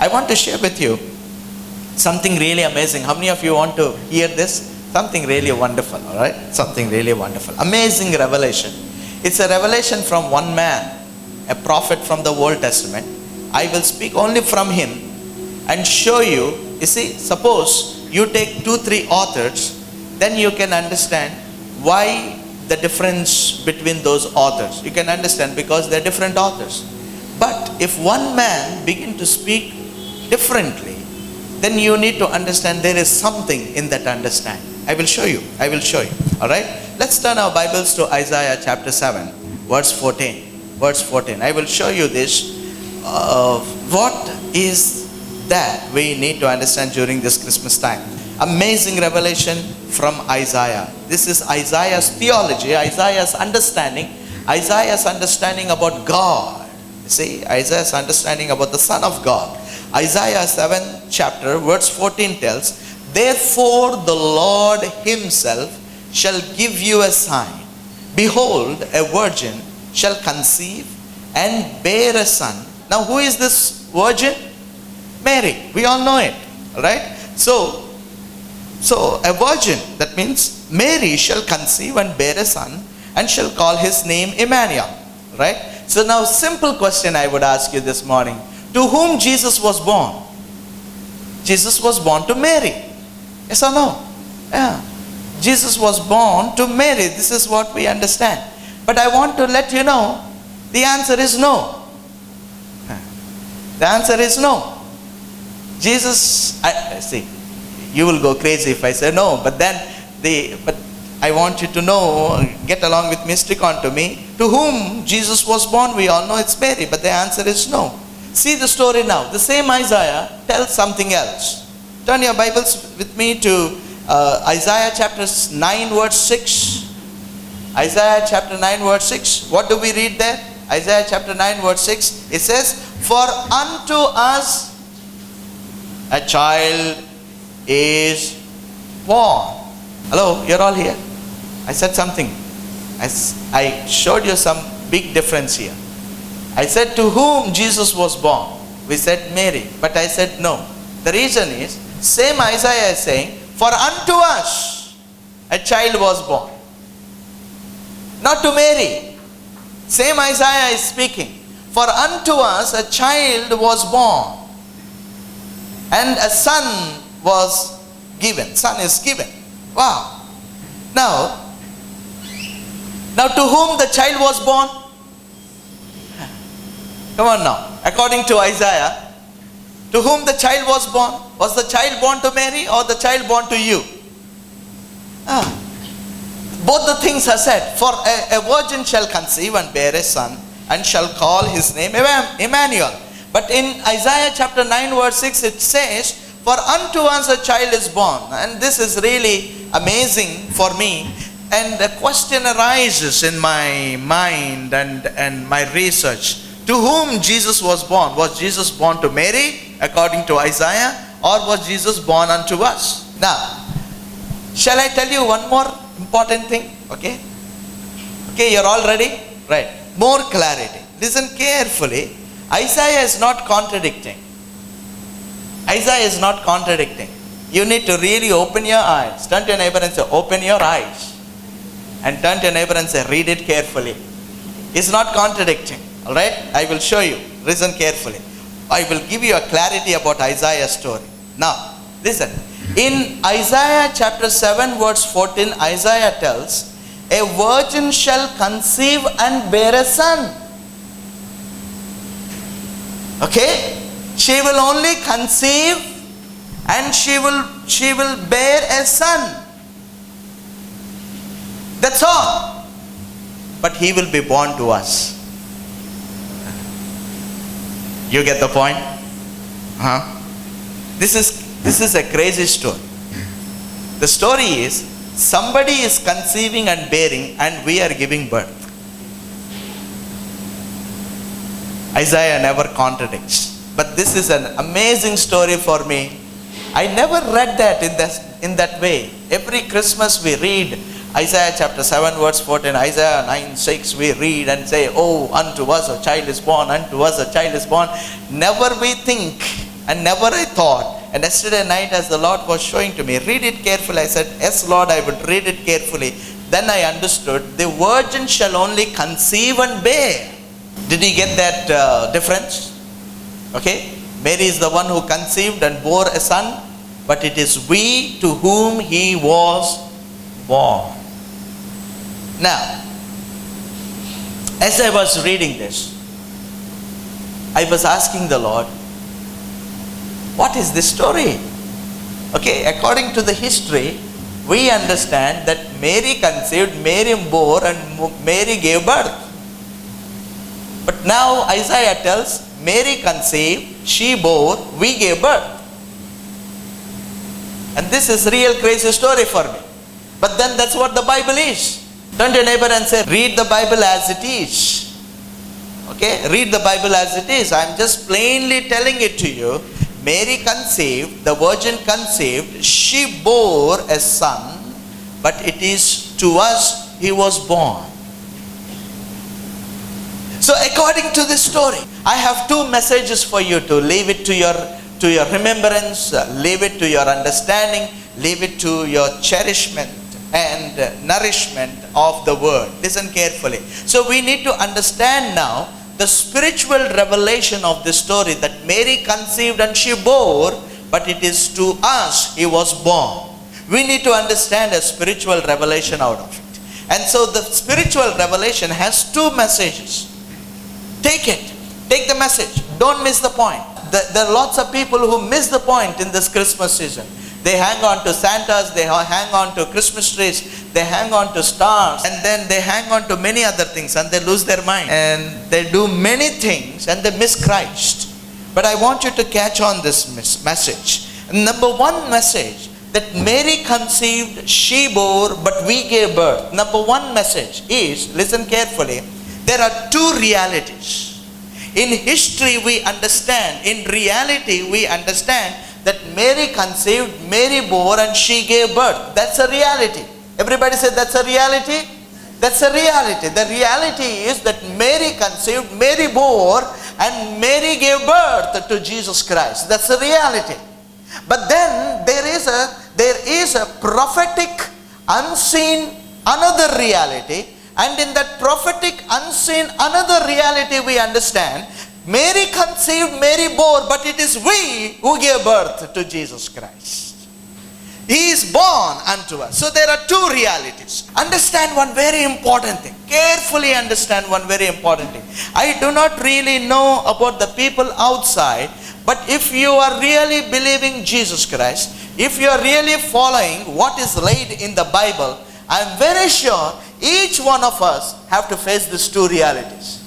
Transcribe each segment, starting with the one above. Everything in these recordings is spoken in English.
I want to share with you something really amazing. How many of you want to hear this? Something really wonderful, all right? Something really wonderful. Amazing revelation. It's a revelation from one man, a prophet from the Old Testament. I will speak only from him and show you. You see, suppose you take 2-3 authors, then you can understand why the difference between those authors. You can understand because they're different authors. But if one man begin to speak differently, then you need to understand there is something in that understanding. I will show you. All right? Let's turn our Bibles to Isaiah chapter 7, verse 14. Verse 14. I will show you this. What is that we need to understand during this Christmas time? Amazing revelation from Isaiah. This is Isaiah's theology, Isaiah's understanding about God. You see, Isaiah's understanding about the Son of God. Isaiah 7 chapter verse 14 tells, therefore the Lord himself shall give you a sign. Behold, a virgin shall conceive and bear a son. Now who is this virgin? Mary. We all know it. Right? So a virgin, that means Mary shall conceive and bear a son and shall call his name Emmanuel. Right? So now simple question I would ask you this morning. To whom Jesus was born? Jesus was born to Mary. Yes or no? Yeah. Jesus was born to Mary. This is what we understand. But I want to let you know, the answer is no. The answer is no. Jesus, see, you will go crazy if I say no, but I want you to know, get along with me, stick on to me. To whom Jesus was born, we all know it's Mary, but the answer is no. See the story now. The same Isaiah tells something else. Turn your Bibles with me to Isaiah chapter 9 verse 6. Isaiah chapter 9 verse 6. What do we read there? Isaiah chapter 9 verse 6. It says, for unto us a child is born. Hello, you're all here. I said something. I showed you some big difference here. I said to whom Jesus was born. We said Mary. But I said no. The reason is, same Isaiah is saying, for unto us a child was born. Not to Mary. Same Isaiah is speaking. For unto us a child was born. And a son was given. Son is given. Wow. Now to whom the child was born? Come on now. According to Isaiah, to whom the child was born? Was the child born to Mary or the child born to you? Both the things are said. For a virgin shall conceive and bear a son and shall call his name Emmanuel. But in Isaiah chapter 9 verse 6 it says, for unto us a child is born. And this is really amazing for me. And the question arises in my mind and my research. To whom Jesus was born? Was Jesus born to Mary according to Isaiah, or was Jesus born unto us? Now, shall I tell you one more important thing? Okay, you're all ready? Right. More clarity. Listen carefully. Isaiah is not contradicting. Isaiah is not contradicting. You need to really open your eyes. Turn to your neighbor and say, open your eyes. And turn to your neighbor and say, read it carefully. It's not contradicting. Alright? I will show you. Listen carefully. I will give you a clarity about Isaiah's story. Now, listen. In Isaiah chapter 7 verse 14, Isaiah tells, a virgin shall conceive and bear a son. Okay? She will only conceive and she will bear a son. That's all. But he will be born to us. You get the point? This is a crazy story. The story is, somebody is conceiving and bearing and we are giving birth. Isaiah never contradicts. But this is an amazing story for me. I never read that in that way. Every Christmas we read Isaiah chapter 7 verse 14, Isaiah 9 6, we read and say, oh, unto us a child is born, unto us a child is born. Never we think and never I thought. And yesterday night as the Lord was showing to me, read it carefully. I said, yes Lord, I would read it carefully. Then I understood, the virgin shall only conceive and bear. Did you get that difference? Okay. Mary is the one who conceived and bore a son, but it is we to whom he was born. Now, as I was reading this, I was asking the Lord, what is this story? Okay, according to the history, we understand that Mary conceived, Mary bore, and Mary gave birth. But now Isaiah tells, Mary conceived, she bore, we gave birth. And this is real crazy story for me. But then that's what the Bible is. Turn to your neighbor and say, read the Bible as it is. Okay, read the Bible as it is. I am just plainly telling it to you. Mary conceived, the virgin conceived, she bore a son, but it is to us he was born. So according to this story, I have two messages for you to leave it to your remembrance, leave it to your understanding, leave it to your cherishment and nourishment of the word. Listen carefully. So we need to understand now the spiritual revelation of this story, that Mary conceived and she bore, but it is to us he was born. We need to understand a spiritual revelation out of it. And so the spiritual revelation has two messages. Take it. Take the message. Don't miss the point. There are lots of people who miss the point in this Christmas season. They hang on to Santas, they hang on to Christmas trees, they hang on to stars, and then they hang on to many other things, and they lose their mind. And they do many things and they miss Christ. But I want you to catch on this message. Number one message, that Mary conceived, she bore, but we gave birth. Number one message is, listen carefully, there are two realities. In history we understand, in reality we understand that Mary conceived, Mary bore, and she gave birth. That's a reality. Everybody say that's a reality? That's a reality. The reality is that Mary conceived, Mary bore, and Mary gave birth to Jesus Christ. That's a reality. But then there is a prophetic, unseen, another reality. And in that prophetic, unseen, another reality we understand, Mary conceived, Mary bore, but it is we who gave birth to Jesus Christ. He is born unto us. So there are two realities. Understand one very important thing. Carefully understand one very important thing. I do not really know about the people outside, but if you are really believing Jesus Christ, if you are really following what is laid in the Bible, I am very sure each one of us have to face these two realities.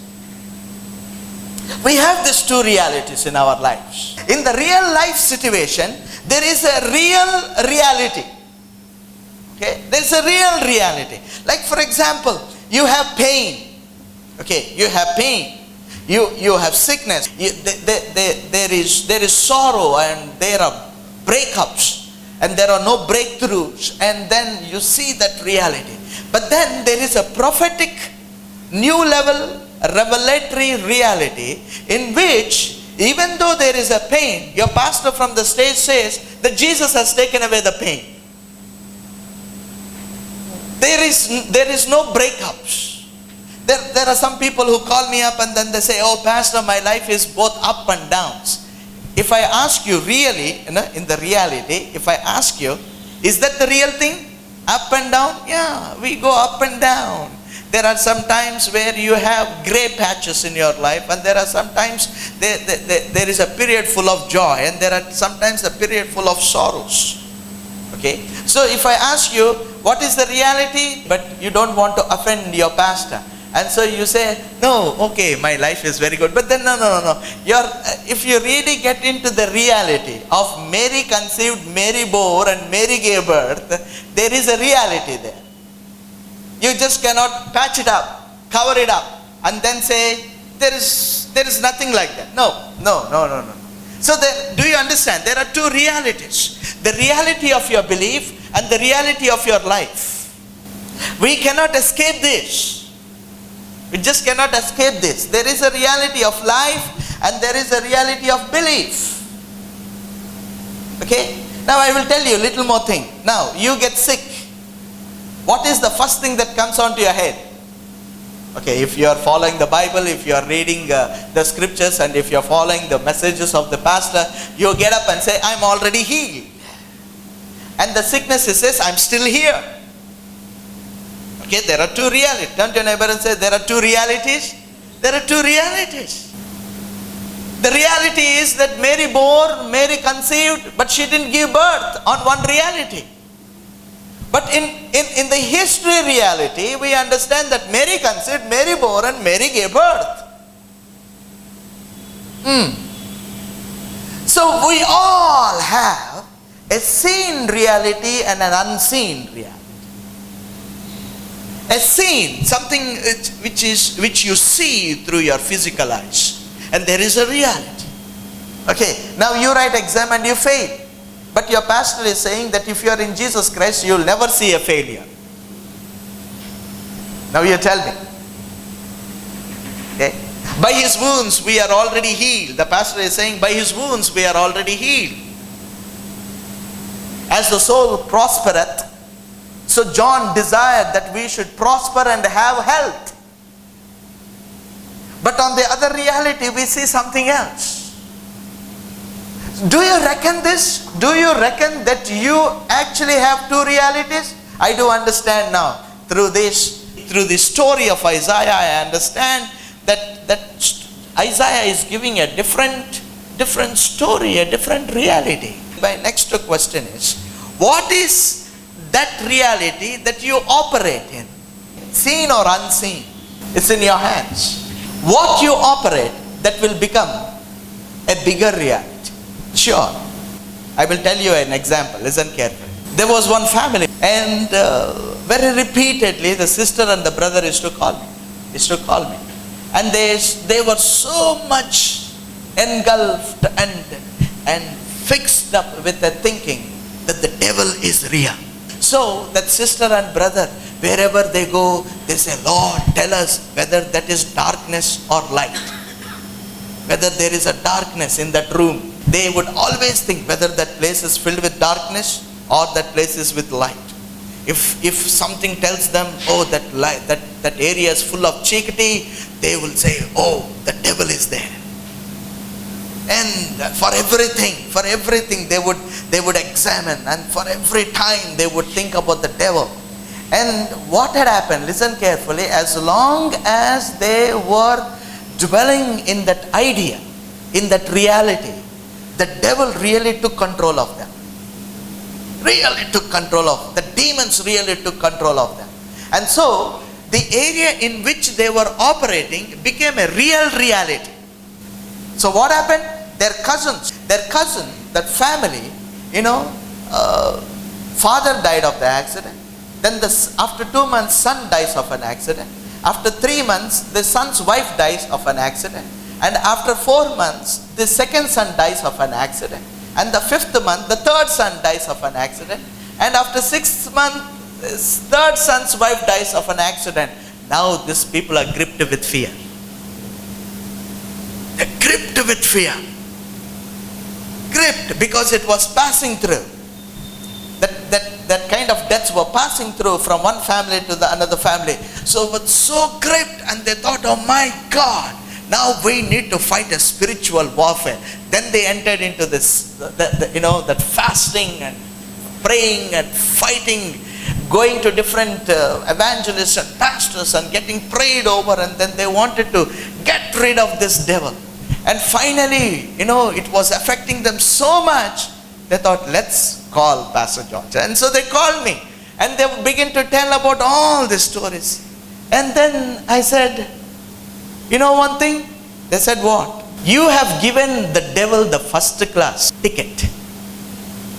We have these two realities in our lives. In the real life situation, there is a real reality. Okay, there is a real reality. Like for example, you have pain. Okay, you have pain. You have sickness. There is sorrow, and there are breakups, and there are no breakthroughs, and then you see that reality. But then there is a prophetic, new level, revelatory reality in which, even though there is a pain, your pastor from the stage says that Jesus has taken away the pain. There is no breakups. There are some people who call me up and then they say, oh pastor, my life is both up and downs. If I ask you really, in the reality, if I ask you, is that the real thing? Up and down? Yeah, we go up and down. There are some times where you have gray patches in your life, and there are sometimes there is a period full of joy, and there are sometimes a period full of sorrows. Okay? So if I ask you, what is the reality? But you don't want to offend your pastor. And so you say, no, okay, my life is very good. But then, no. If you really get into the reality of Mary conceived, Mary bore, and Mary gave birth, there is a reality there. You just cannot patch it up, cover it up, and then say, there is nothing like that. No. So do you understand? There are two realities. The reality of your belief and the reality of your life. We cannot escape this. We just cannot escape this. There is a reality of life and there is a reality of belief. Okay? Now I will tell you a little more thing. Now, you get sick. What is the first thing that comes onto your head? Okay, if you are following the Bible, if you are reading the scriptures, and if you are following the messages of the pastor, you get up and say, I'm already healed. And the sickness says, I'm still here. Okay, there are two realities. Turn to your neighbor and say, there are two realities. There are two realities. The reality is that Mary bore, Mary conceived, but she didn't give birth on one reality. But in the history reality, we understand that Mary conceived, Mary bore, and Mary gave birth. So we all have a seen reality and an unseen reality. A seen, something which you see through your physical eyes. And there is a reality. Okay, now you write exam and you fail. But your pastor is saying that if you are in Jesus Christ, you will never see a failure. Now you tell me. Okay? By his wounds we are already healed. The pastor is saying, by his wounds we are already healed. As the soul prospereth, so John desired that we should prosper and have health. But on the other reality, we see something else. Do you reckon this? Do you reckon that you actually have two realities? I do understand now. Through the story of Isaiah, I understand that Isaiah is giving a different story, a different reality. My next question is, what is that reality that you operate in? Seen or unseen? It's in your hands. What you operate, that will become a bigger reality. Sure. I will tell you an example. Listen carefully. There was one family, and very repeatedly the sister and the brother used to call me. And they were so much engulfed and fixed up with the thinking that the devil is real. So that sister and brother, wherever they go, they say, Lord, tell us whether that is darkness or light. Whether there is a darkness in that room. They would always think whether that place is filled with darkness or that place is with light. If something tells them, oh, that area is full of chickadee, they will say, oh, the devil is there. And for everything they would examine, and for every time they would think about the devil. And what had happened, listen carefully, as long as they were dwelling in that idea, in that reality, the devil really took control of them. Really took control of them. The demons really took control of them. And so, the area in which they were operating became a real reality. So what happened? Their cousin, that family, father died of the accident. Then after 2 months, son dies of an accident. After 3 months, the son's wife dies of an accident. And after 4 months, the second son dies of an accident. And the 5th month, the third son dies of an accident. And after 6th month, the third son's wife dies of an accident. Now these people are gripped with fear. They're gripped with fear. Gripped because it was passing through. That kind of deaths were passing through from one family to the another family. So it was so gripped, and they thought, oh my God, now we need to fight a spiritual warfare. Then they entered into this, that fasting and praying and fighting, going to different evangelists and pastors and getting prayed over, and then they wanted to get rid of this devil. And finally, it was affecting them so much, they thought, let's call Pastor George. And so they called me, and they began to tell about all the stories. And then I said, you know one thing? They said, what? You have given the devil the first class ticket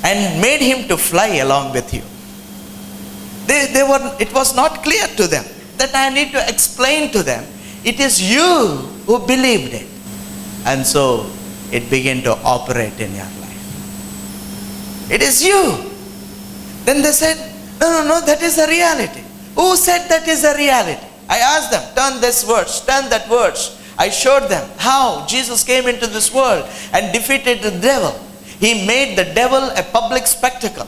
and made him to fly along with you. It was not clear to them. That I need to explain to them. It is you who believed it. And so it began to operate in your life. It is you. Then they said, no, that is a reality. Who said that is a reality? I asked them, turn this verse, turn that verse. I showed them how Jesus came into this world and defeated the devil. He made the devil a public spectacle.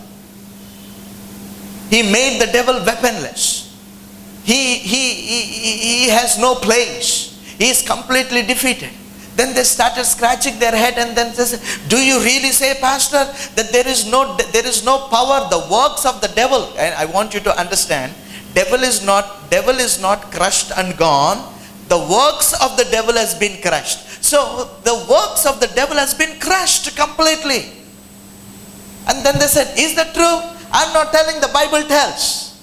He made the devil weaponless. He has no place. He is completely defeated. Then they started scratching their head and then they said, do you really say, Pastor, that there is no power, the works of the devil? And I want you to understand, devil is not crushed and gone. The works of the devil has been crushed. So the works of the devil has been crushed completely. And then they said, is that true? I'm not telling, the Bible tells.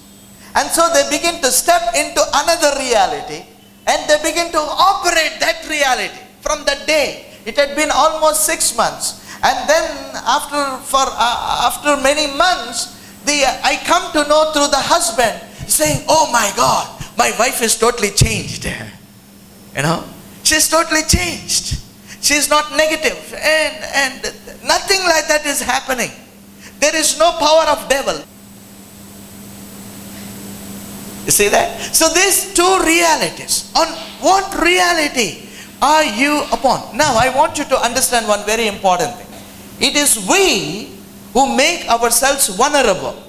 And so they begin to step into another reality and they begin to operate that reality. From that day, it had been almost 6 months, and then after many months, I come to know through the husband saying, "Oh my God, my wife is totally changed. She's totally changed. She's not negative, and nothing like that is happening. There is no power of devil." You see that? So these two realities. On what reality are you upon? Now I want you to understand one very important thing. It is we who make ourselves vulnerable.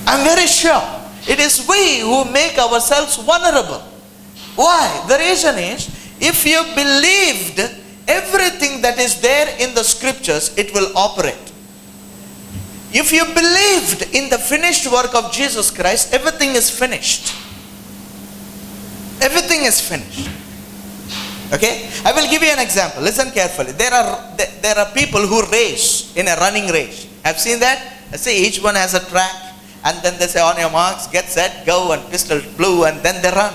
I'm very sure. It is we who make ourselves vulnerable. Why? The reason is, if you believed everything that is there in the scriptures, it will operate. If you believed in the finished work of Jesus Christ, everything is finished. Everything is finished. Okay? I will give you an example. Listen carefully. There are people who race in a running race. I've seen that. I say each one has a track, and then they say, on your marks, get set, go, and pistol blew, and then they run.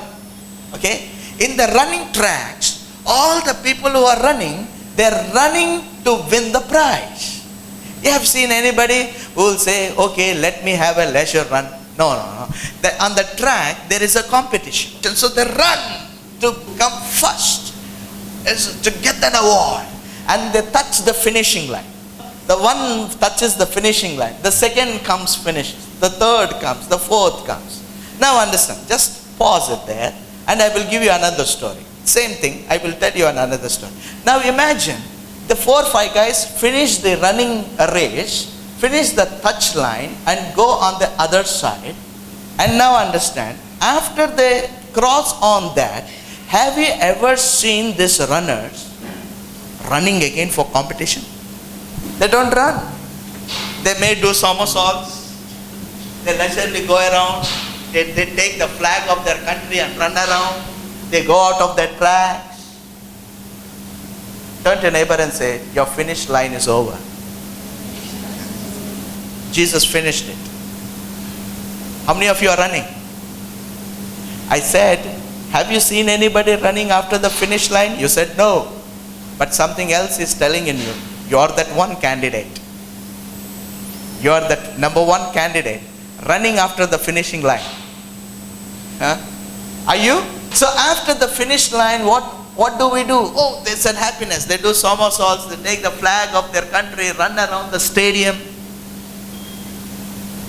Okay? In the running tracks, all the people who are running, they're running to win the prize. You have seen anybody who will say, okay, let me have a leisure run? No. On the track, there is a competition. And so they run to come first, to get an award. And they touch the finishing line. The one touches the finishing line. The second comes, finishes. The third comes. The fourth comes. Now understand. Just pause it there. And I will give you another story. Same thing. I will tell you another story. Now imagine, the 4 or 5 guys finish the running race, finish the touch line, and go on the other side. And now understand, after they cross on that, have you ever seen these runners running again for competition? They don't run. They may do somersaults. They leisurely go around. They take the flag of their country and run around. They go out of their tracks. Turn to your neighbor and say, your finish line is over. Jesus finished it. How many of you are running? I said, have you seen anybody running after the finish line? You said no. But something else is telling in you. You're that one candidate. You're that number one candidate running after the finishing line. Huh? Are you? So after the finish line, what do we do? Oh, there's an happiness. They do somersaults. They take the flag of their country, run around the stadium.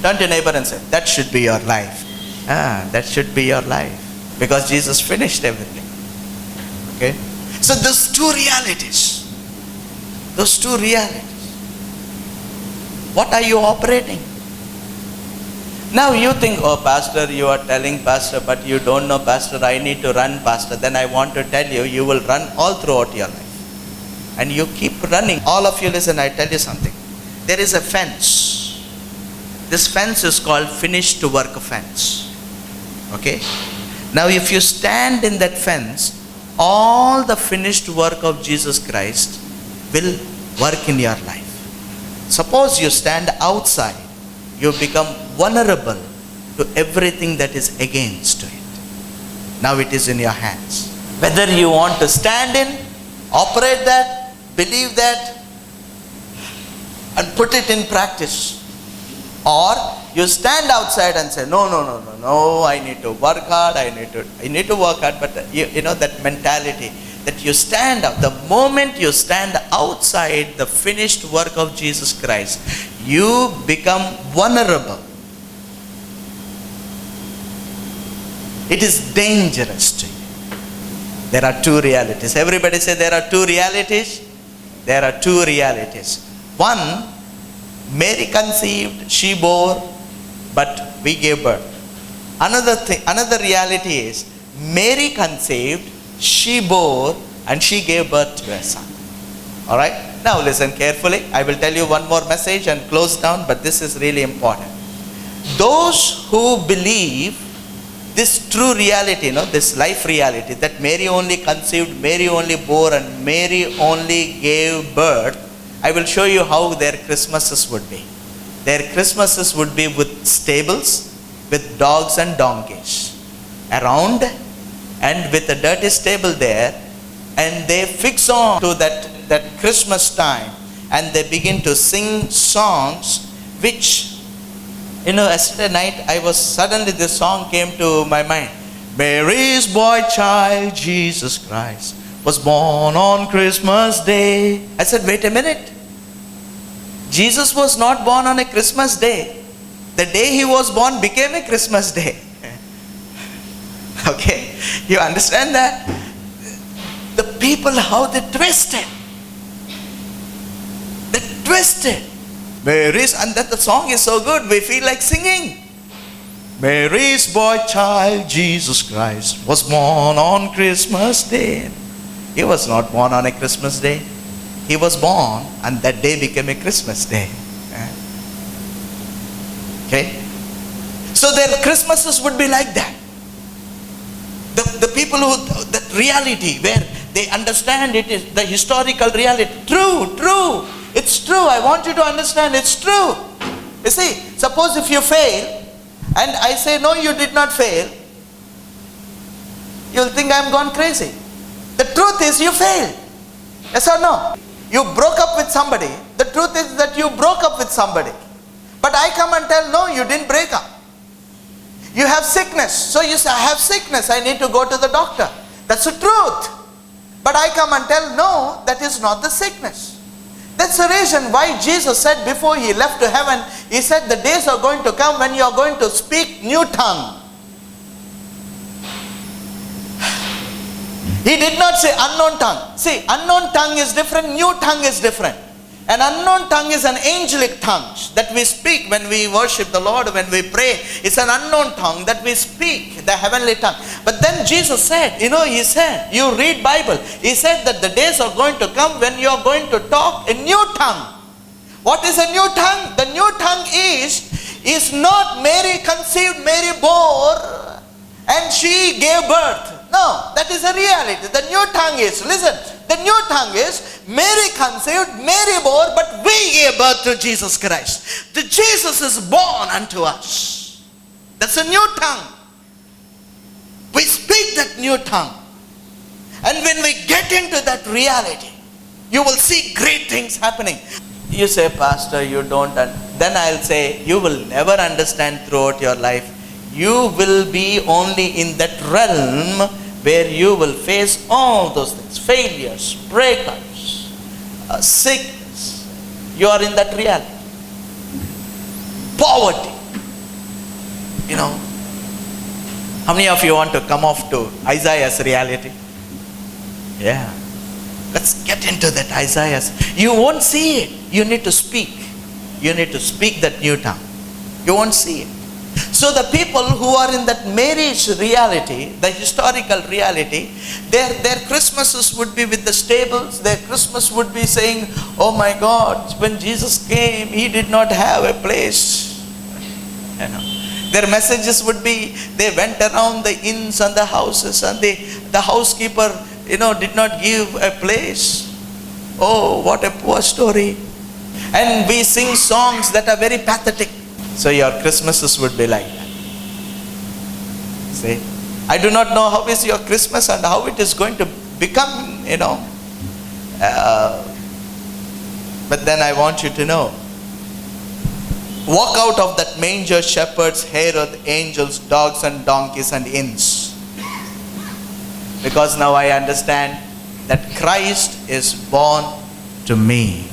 Turn to your neighbor and say, that should be your life. That should be your life. Because Jesus finished everything. Okay? So those two realities. Those two realities. What are you operating? Now you think, oh Pastor, you are telling Pastor, but you don't know Pastor, I need to run Pastor. Then I want to tell you, you will run all throughout your life. And you keep running. All of you listen, I tell you something. There is a fence. This fence is called finished work fence. Okay? Now if you stand in that fence, all the finished work of Jesus Christ will work in your life. Suppose you stand outside, you become vulnerable to everything that is against it. Now it is in your hands. Whether you want to stand in, operate that, believe that, and put it in practice. Or you stand outside and say, no, I need to work hard, I need to work hard, but you know that mentality that you stand up. The moment you stand outside the finished work of Jesus Christ, you become vulnerable. It is dangerous to you. There are two realities. Everybody say there are two realities. There are two realities. One, Mary conceived, she bore, but we gave birth. Another reality is, Mary conceived, she bore, and she gave birth to a son. Alright? Now listen carefully. I will tell you one more message and close down, but this is really important. Those who believe this true reality, this life reality, that Mary only conceived, Mary only bore, and Mary only gave birth, I will show you how their Christmases would be. Their Christmases would be with stables, with dogs and donkeys around, and with a dirty stable there, and they fix on to that Christmas time, and they begin to sing songs which, yesterday night suddenly this song came to my mind. Mary's boy child, Jesus Christ, was born on Christmas Day. I said, wait a minute. Jesus was not born on a Christmas day. The day he was born became a Christmas day. Okay? You understand that? The people, how they twisted. They twisted. Mary's, and that the song is so good, we feel like singing. Mary's boy child, Jesus Christ, was born on Christmas Day. He was not born on a Christmas day. He was born, and that day became a Christmas day. Okay? So their Christmases would be like that. The people who, that reality where they understand it is the historical reality. True. It's true. I want you to understand it's true. You see, suppose if you fail, and I say, no, you did not fail, you'll think I'm gone crazy. The truth is you failed. Yes or no? You broke up with somebody. The truth is that you broke up with somebody. But I come and tell, no, you didn't break up. You have sickness. So you say, I have sickness. I need to go to the doctor. That's the truth. But I come and tell, no, that is not the sickness. That's the reason why Jesus said before he left to heaven, he said the days are going to come when you are going to speak new tongue. He did not say unknown tongue. See, unknown tongue is different, new tongue is different. An unknown tongue is an angelic tongue that we speak when we worship the Lord, when we pray. It's an unknown tongue that we speak, the heavenly tongue. But then Jesus said, he said, you read Bible. He said that the days are going to come when you are going to talk a new tongue. What is a new tongue? The new tongue is not Mary conceived, Mary bore, and she gave birth. No, that is a reality. The new tongue is, listen, the new tongue is Mary conceived, Mary bore, but we gave birth to Jesus Christ. The Jesus is born unto us. That's a new tongue. We speak that new tongue. And when we get into that reality, you will see great things happening. You say, Pastor, you don't. Then I'll say, you will never understand throughout your life. You will be only in that realm where you will face all those things. Failures, breakups, sickness. You are in that reality. Poverty. How many of you want to come off to Isaiah's reality? Yeah. Let's get into that Isaiah's. You won't see it. You need to speak. You need to speak that new tongue. You won't see it. So the people who are in that Mary's reality, the historical reality, their Christmases would be with the stables. Their Christmas would be saying, oh my God, when Jesus came, he did not have a place. Their messages would be, they went around the inns and the houses, and the housekeeper, did not give a place. Oh, what a poor story. And we sing songs that are very pathetic. So your Christmases would be like that. See, I do not know how is your Christmas and how it is going to become, but then I want you to know, walk out of that manger, shepherds, Herod, angels, dogs and donkeys and inns. Because now I understand that Christ is born to me.